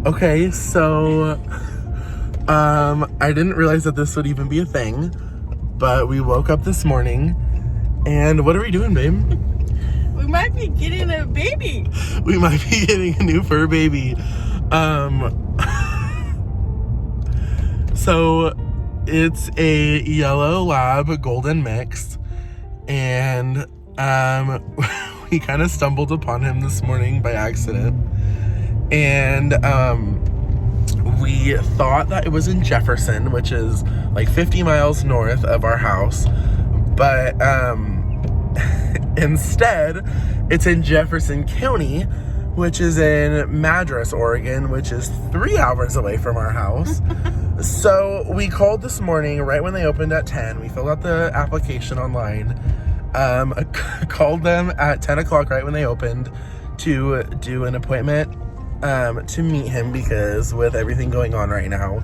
Okay, so I didn't realize that this would even be a thing, but we woke up this morning, and what are we doing, babe? We might be getting a baby. We might be getting a new fur baby. So it's a yellow lab golden mix, and we kind of stumbled upon him this morning by accident, and we thought that it was in Jefferson, which is like 50 miles north of our house, but instead it's in Jefferson County, which is in Madras, Oregon, which is 3 hours away from our house. So we called this morning right when they opened at 10. We filled out the application online, called them at 10 o'clock right when they opened to do an appointment to meet him, because with everything going on right now,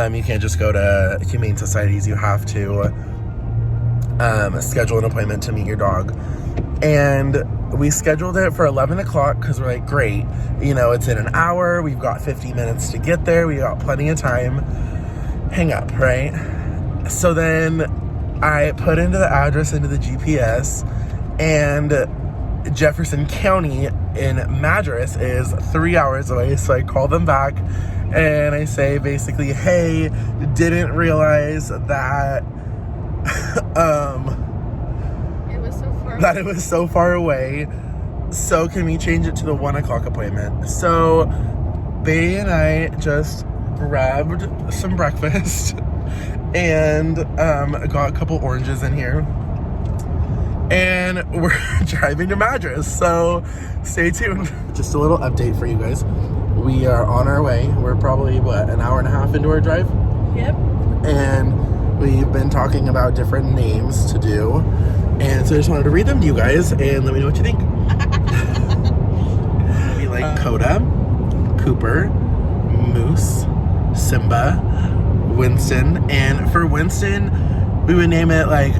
you can't just go to humane societies. You have to schedule an appointment to meet your dog. And we scheduled it for 11 o'clock because we're like, great, you know, it's in an hour. We've got 50 minutes to get there. We got plenty of time. Hang up, right? So then I put into the address into the GPS, and Jefferson County in Madras is 3 hours away. So I call them back and I say basically, hey, didn't realize that it was so far away. So can we change it to the 1 o'clock appointment? So Bay and I just grabbed some breakfast and got a couple oranges in here, and we're driving to Madras, so stay tuned. Just a little update for you guys. We are on our way. We're probably, an hour and a half into our drive? Yep. And we've been talking about different names to do, and so I just wanted to read them to you guys and let me know what you think. We like Coda, Cooper, Moose, Simba, Winston, and for Winston, we would name it like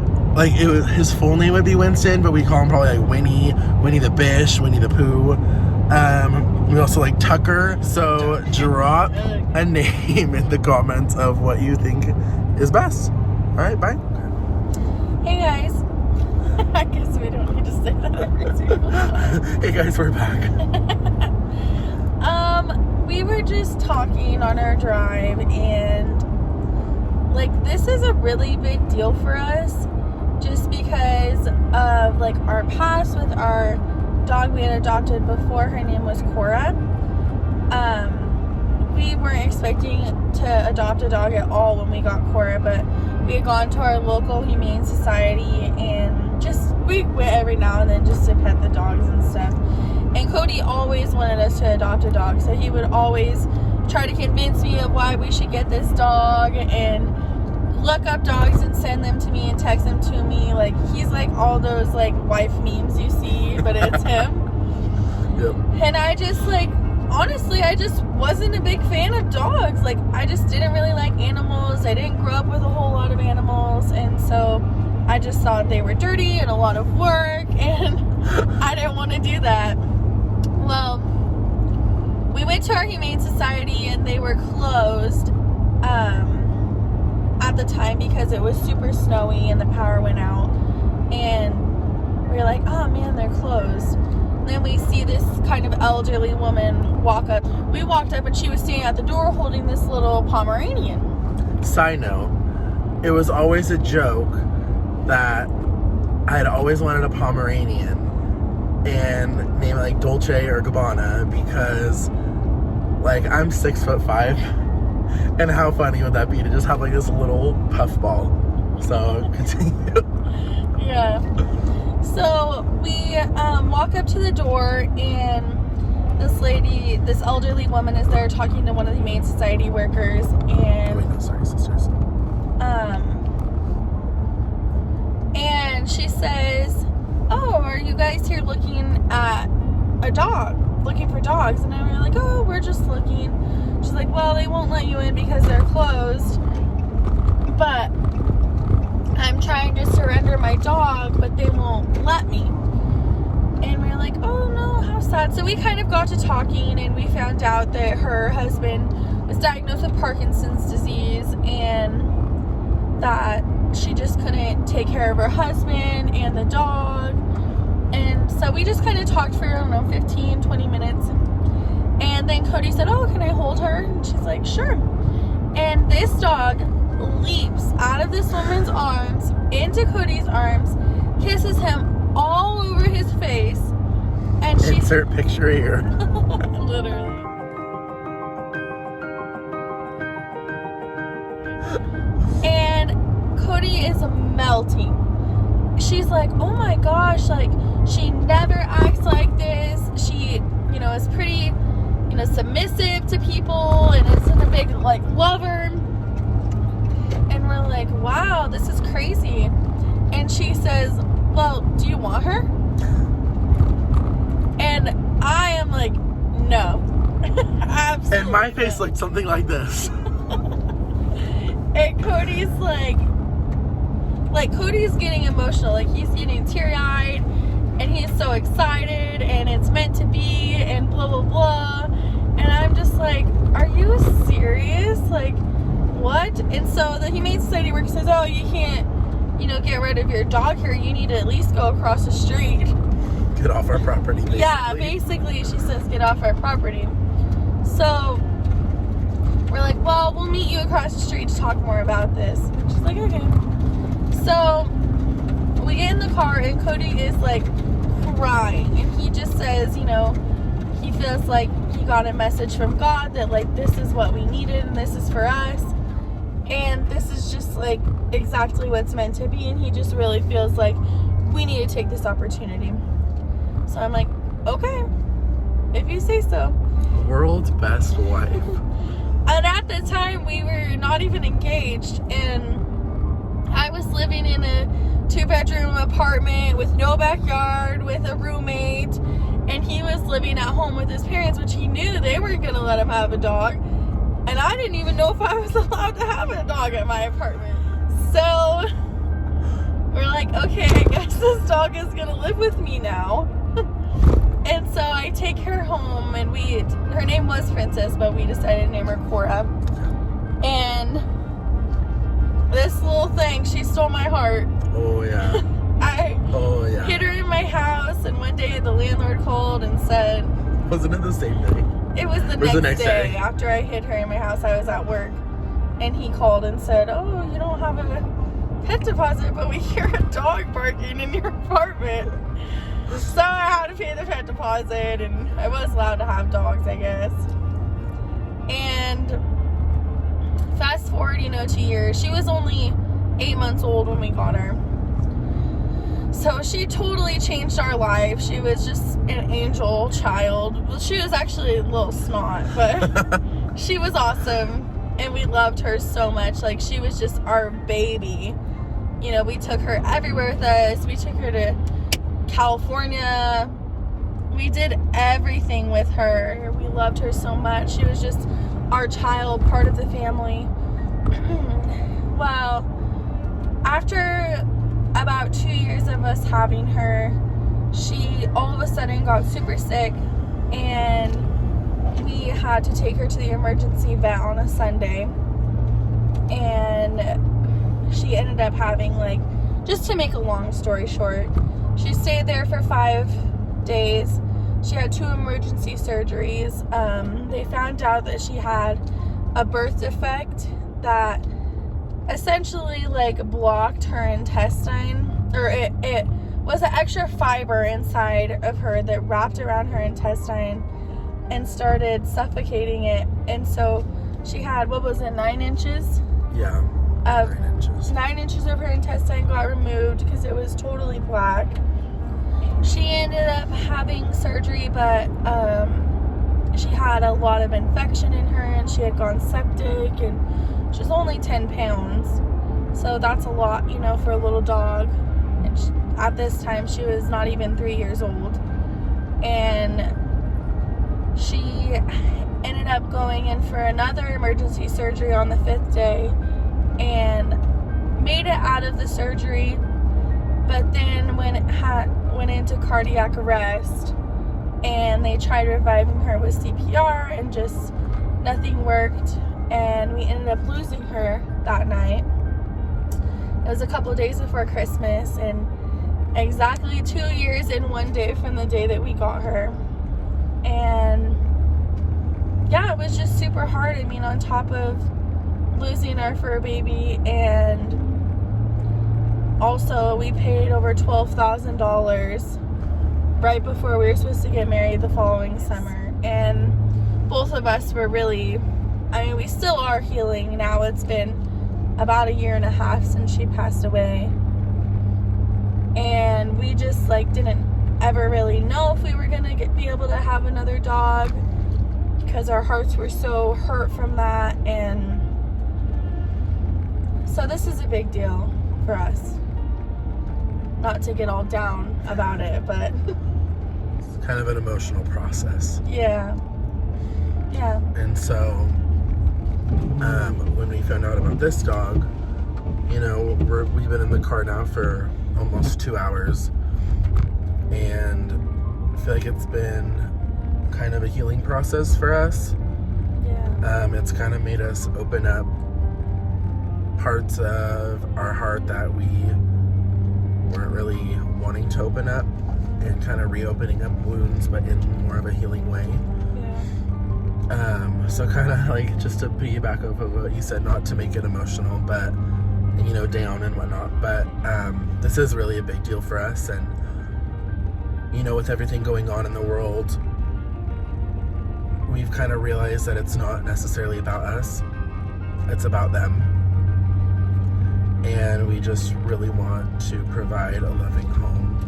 it was, his full name would be Winston, but we call him probably like Winnie the Bish, Winnie the Pooh. We also like Tucker. So drop a name in the comments of what you think is best. All right, bye. Hey guys. I guess we don't need to say that every single time. Hey guys, we're back. We were just talking on our drive, and like, this is a really big deal for us, just because of like our past with our dog we had adopted before. Her name was Cora. We weren't expecting to adopt a dog at all when we got Cora, but we had gone to our local humane society, and we went every now and then just to pet the dogs and stuff. And Cody always wanted us to adopt a dog, so he would always try to convince me of why we should get this dog, and look up dogs and send them to me and text them to me. Like, he's like all those like wife memes you see, but it's him. Yep. And I just honestly, I just wasn't a big fan of dogs. Like, I just didn't really like animals. I didn't grow up with a whole lot of animals, and so I just thought they were dirty and a lot of work, and I didn't want to do that. Well, we went to our humane society, and they were closed at the time because it was super snowy and the power went out, and we were like, oh man, they're closed. And then we see this kind of elderly woman walk up. We walked up, and she was standing at the door holding this little Pomeranian. Side note, it was always a joke that I had always wanted a Pomeranian and name it like Dolce or Gabbana, because like I'm 6'5", and how funny would that be to just have like this little puffball? So continue. Yeah. So we walk up to the door, and this elderly woman is there talking to one of the Humane Society workers, and wait, no, sorry, sisters. And she says, oh, are you guys here looking at a dog? Looking for dogs? And we were like, oh, we're just looking. She's like, well, they won't let you in because they're closed, but I'm trying to surrender my dog, but they won't let me. And we were like, oh no, how sad. So we kind of got to talking, and we found out that her husband was diagnosed with Parkinson's disease, and that she just couldn't take care of her husband and the dog. And so we just kind of talked for, I don't know, 15, 20 minutes. And then Cody said, oh, can I hold her? And she's like, sure. And this dog leaps out of this woman's arms into Cody's arms, kisses him all over his face, and she insert picture here. literally. And Cody is melting. She's like, oh my gosh, like, she never acts like this. She, you know, is pretty, you know, submissive to people and isn't a big, like, lover. And we're like, wow, this is crazy. And she says, well, do you want her? And I am like, no. Absolutely. And my face looked something like this. And Cody's like Cody's getting emotional. Like, he's getting teary-eyed, and he's so excited, and it's meant to be, and blah, blah, blah. And I'm just like, are you serious? Like, what? And so the Humane Society worker says, oh, you can't, you know, get rid of your dog here. You need to at least go across the street. Get off our property, basically. Yeah, basically, she says, get off our property. So we're like, well, we'll meet you across the street to talk more about this. And she's like, okay. So we get in the car, and Cody is like crying, and he just says, you know, he feels like he got a message from God that, like, this is what we needed, and this is for us, and this is just like exactly what's meant to be. And he just really feels like we need to take this opportunity. So I'm like, okay, if you say so. World's best wife. And at the time, we were not even engaged, and I was living in a 2-bedroom apartment with no backyard, with a roommate, and he was living at home with his parents, which he knew they weren't going to let him have a dog. And I didn't even know if I was allowed to have a dog at my apartment. So we're like, okay, I guess this dog is going to live with me now. And so I take her home, and her name was Princess, but we decided to name her Cora. And this little thing, she stole my heart. Oh, yeah. Hid her in my house, and one day the landlord called and said... Wasn't it the same day? It was the next day. After I hid her in my house, I was at work. And he called and said, oh, you don't have a pet deposit, but we hear a dog barking in your apartment. So I had to pay the pet deposit, and I was allowed to have dogs, I guess. And fast forward, 2 years. She was only 8 months old when we got her. So she totally changed our life. She was just an angel child. Well, she was actually a little snot, but she was awesome. And we loved her so much. Like, she was just our baby. We took her everywhere with us. We took her to California. We did everything with her. We loved her so much. She was just our child, part of the family. Well, after about 2 years of us having her, she all of a sudden got super sick, and we had to take her to the emergency vet on a Sunday. And she ended up having, just to make a long story short, she stayed there for 5 days. She had 2 emergency surgeries. They found out that she had a birth defect that essentially blocked her intestine, or it was an extra fiber inside of her that wrapped around her intestine and started suffocating it. And so she had, 9 inches? Yeah, 9 inches. 9 inches of her intestine got removed because it was totally black. She ended up having surgery, but she had a lot of infection in her, and she had gone septic, and she was only 10 pounds. So that's a lot, for a little dog. And at this time, she was not even 3 years old. And she ended up going in for another emergency surgery on the 5th day and made it out of the surgery. But then when went into cardiac arrest, and they tried reviving her with CPR, and just nothing worked, and we ended up losing her that night. It was a couple days before Christmas, and exactly 2 years and 1 day from the day that we got her. And yeah, it was just super hard. I mean, on top of losing our fur baby, and also we paid over $12,000 right before we were supposed to get married the following summer. And both of us were really, I mean, we still are healing now. It's been about 1.5 years since she passed away. And we just like didn't ever really know if we were gonna be able to have another dog, because our hearts were so hurt from that. And so this is a big deal for us. Not to get all down about it, but It's kind of an emotional process. yeah. And so, when we found out about this dog, you know, we've been in the car now for almost 2 hours, and I feel like it's been kind of a healing process for us. Yeah. It's kind of made us open up parts of our heart that we weren't really wanting to open up, and kind of reopening up wounds, but in more of a healing way. So kind of like, just to piggyback off of what you said, not to make it emotional, but, you know, down and whatnot, but this is really a big deal for us. And, you know, with everything going on in the world, we've kind of realized that it's not necessarily about us, it's about them. And we just really want to provide a loving home.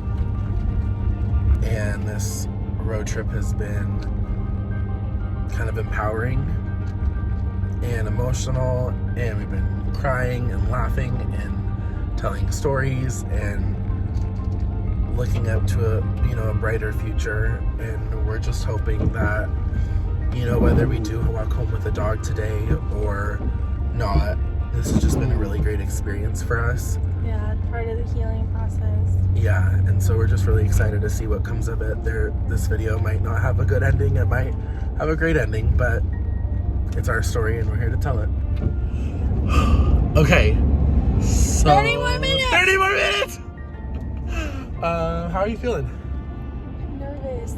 And this road trip has been kind of empowering and emotional, and we've been crying and laughing and telling stories and looking up to a brighter future. And we're just hoping that, you know, whether we do walk home with a dog today or not, this has just been a really great experience for us. Yeah, part of the healing process. Yeah, and so we're just really excited to see what comes of it. This video might not have a good ending, it might have a great ending, but it's our story and we're here to tell it. Okay, so 30 more minutes! 30 more minutes! How are you feeling? I'm nervous.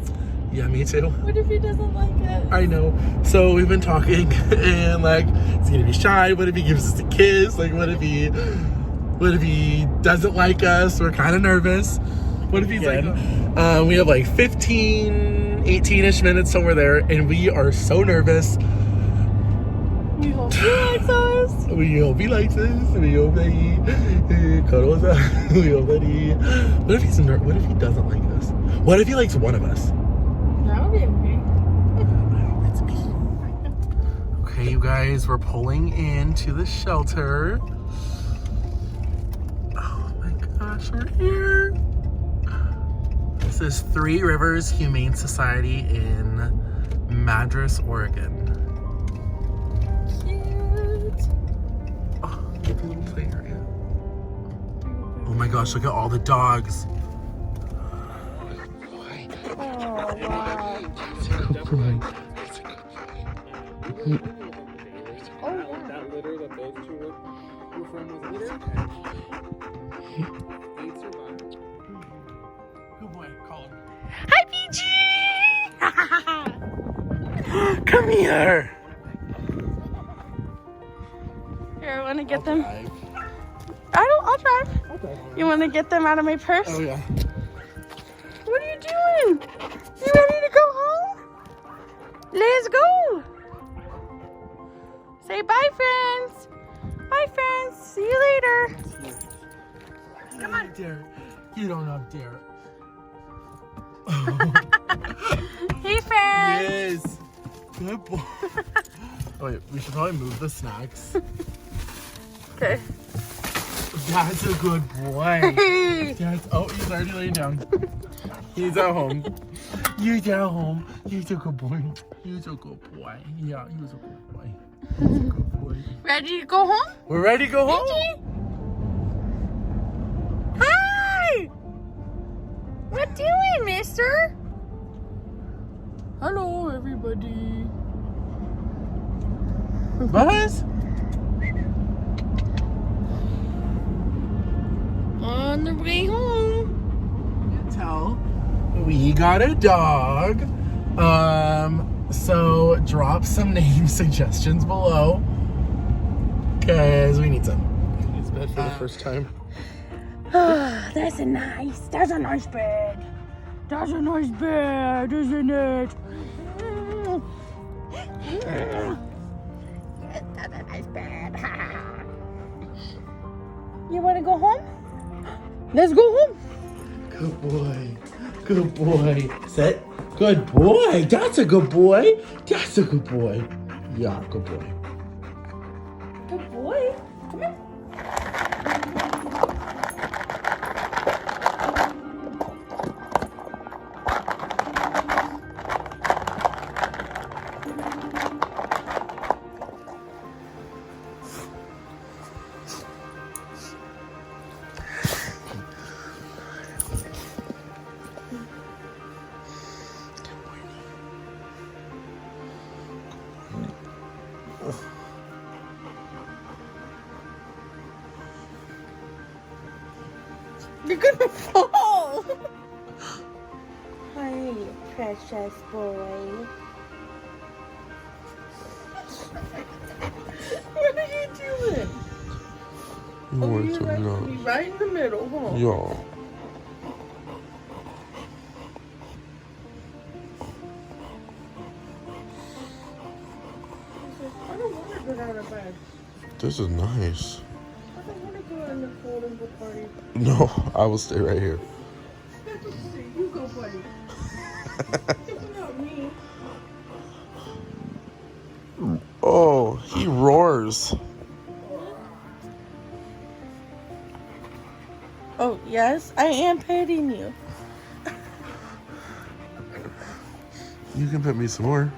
Yeah, me too. What if he doesn't like it? I know. So we've been talking, and like, he's gonna be shy. What if he gives us a kiss? Like, what if he doesn't like us? We're kind of nervous. What if he's like, we have like 15, 18-ish minutes somewhere there, and we are so nervous. We hope he likes us. We hope he likes us. We hope that he cuddles us. We hope that he. What if he's what if he doesn't like us? What if he likes one of us? That would be okay. That's me. Okay, you guys, we're pulling into the shelter. Oh my gosh, we're here. This is Three Rivers Humane Society in Madras, Oregon. Cute. Oh, get the little play area. Oh my gosh, look at all the dogs. Oh, wow. That's a good boy. Oh, yeah. That litter that those two were from was litter. 8 survived. Good boy, call him. Hi, PG! Come here. Here, I want to get them. Drive. I'll drive. Okay. You want to get them out of my purse? Oh yeah. What are you doing? You ready to go home? Let's go. Say bye, friends. Bye, friends. See you later. Come on. Dare. You don't know dare. Hey, friends. Yes. Good boy. Oh, wait, we should probably move the snacks. Okay. That's a good boy. Oh, he's already laying down. He's at home. He's at home. He's a good boy. He's a good boy. Yeah, he's a good boy. He's a good boy. Ready to go home? We're ready to go home. Hi! What doing, mister? Hello, everybody. Buzz? On the way home. Tell we got a dog. So drop some name suggestions below. Cause we need some. It's bed for the first time. That's a nice bed. That's a nice bed, isn't it? That's a nice bed. You want to go home? Let's go home. Good boy. Good boy. Sit. Good boy. That's a good boy. That's a good boy. Yeah, good boy. Good boy. Come here. You're gonna fall. Hi, you precious boy. What are you doing? You want You're to right, know? you're right in the middle, huh? Yeah. I don't want to get out of bed. This is nice. I don't want to go in the cold and go party. No, I will stay right here. You go, buddy. It's not me. Oh, he roars. Oh, yes, I am petting you. You can pet me some more.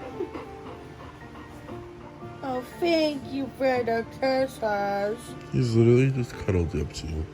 Oh, thank you for the kisses. He's literally just cuddled up to you.